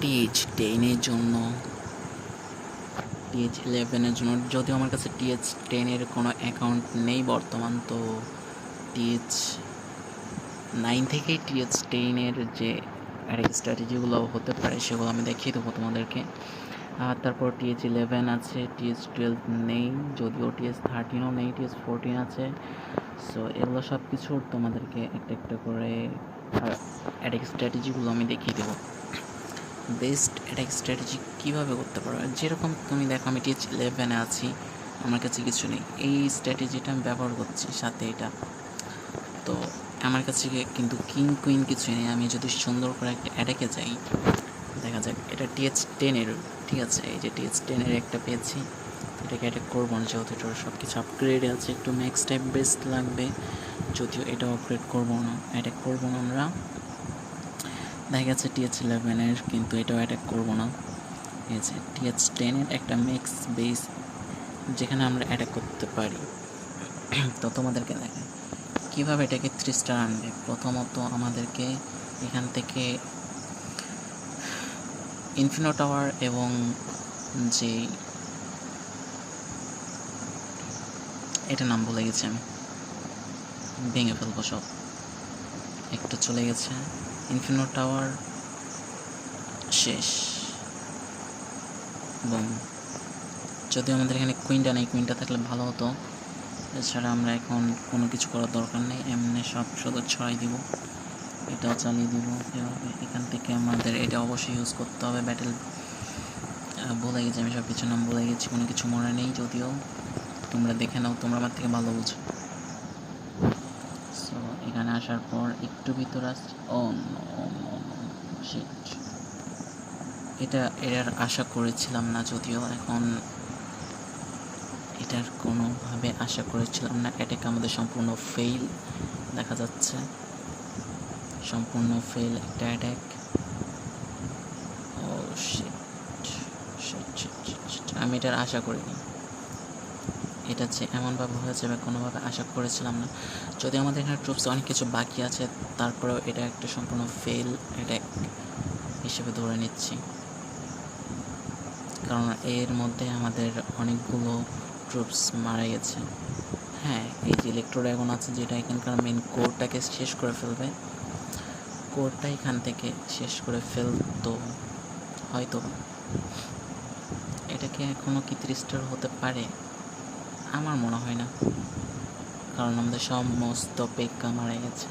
TH10 এর জন্য, TH11 এর জন্য, যদিও আমার কাছে TH10 এর কোনো অ্যাকাউন্ট নেই বর্তমান, তো TH9 থেকেই TH10 এর যে অ্যাটাক স্ট্র্যাটেজিগুলো হতে পারে সেগুলো আমি দেখিয়ে দেবো তোমাদেরকে। আর তারপর TH11 আছে, TH12 নেই, যদিও TH13ও নেই, TH14 আছে। সো এগুলো সব কিছুর তোমাদেরকে একটা একটা করে অ্যাটাক স্ট্র্যাটেজিগুলো আমি দেখিয়ে দেবো। বেস্ট অ্যাটাক স্ট্র্যাটেজি কীভাবে করতে পারো, যেরকম তুমি দেখো আমি TH11-এ আছি, আমার কাছে কিছু নেই, এই স্ট্র্যাটেজিটা আমি ব্যবহার করছি, সাথে এটা তো আমার কাছে কিন্তু কিং কুইন কিছুই নেই। আমি যদি সুন্দর করে একটা অ্যাটাকে যাই, দেখা যাক এটা TH10-এর, ঠিক আছে, এই যে TH10-এর একটা পেয়েছি, এটাকে অ্যাটাক করবো না, যেহেতু এটার সব কিছু আপগ্রেড আছে, একটু ম্যাক্স টাইপ বেস্ট লাগবে, যদিও এটা আপগ্রেড করবো না, অ্যাটাক করবো না আমরা। দেখা গেছে TH11-এর, কিন্তু এটাও অ্যাটাক করবো না। ঠিক আছে, TH10-এর একটা ম্যাক্স বেস যেখানে আমরা অ্যাটাক করতে পারি। তো তোমাদেরকে দেখেন কীভাবে এটাকে 3 স্টার আনবে। প্রথমত আমাদেরকে এখান থেকে ইনফিনো টাওয়ার এবং যে এটা নাম ভুলে গেছি আমি, ভেঙে ফেলবো সব, একটা চলে গেছে, ইনফিনো টাওয়ার শেষ, এবং যদিও আমাদের এখানে কুইনটা নেই, কুইনটা থাকলে ভালো হতো। এছাড়া আমরা এখন কোনো কিছু করার দরকার নেই, এমনি সব শুধু ছড়াই দিব, এটাও চালিয়ে দিব এভাবে। এখান থেকে আমাদের এটা অবশ্যই ইউজ করতে হবে, ব্যাটেল ভুলে গেছি আমি, সব কিছু নাম ভুলে গেছি, কোনো কিছু মনে নেই, যদিও তোমরা দেখে নাও, তোমরা আমার থেকে ভালো বুঝো। সো এখানে আসার পর একটু ভিতরে আসছি, এটার আশা করেছিলাম না, যদিও এখন এটার কোনোভাবে আশা করেছিলাম না। এটাকে আমাদের সম্পূর্ণ ফেইল দেখা যাচ্ছে, সম্পূর্ণ ফেল একটা অ্যাটাক। ও শিট, আমি এটার আশা করিনি, এটা যে এমনভাবে হয়ে যাবে কোনোভাবে আশা করেছিলাম না। যদি আমাদের এখানে ট্রুপস অনেক কিছু বাকি আছে, তারপরেও এটা একটা সম্পূর্ণ ফেল অ্যাটাক হিসেবে ধরে নিচ্ছি, কারণ এর মধ্যে আমাদের অনেকগুলো ট্রুপস মারা গেছে। হ্যাঁ, এই যে ইলেকট্রো ড্রাগন আছে, যেটা এখানকার মেন কোরটাকে শেষ করে ফেলবে, কোরটা এখান থেকে শেষ করে ফেলতো হয়তো। এটাকে এখনও কি 3 স্টার হতে পারে? আমার মনে হয় না, কারণ আমাদের সমস্ত পেক্কা মারা গেছে।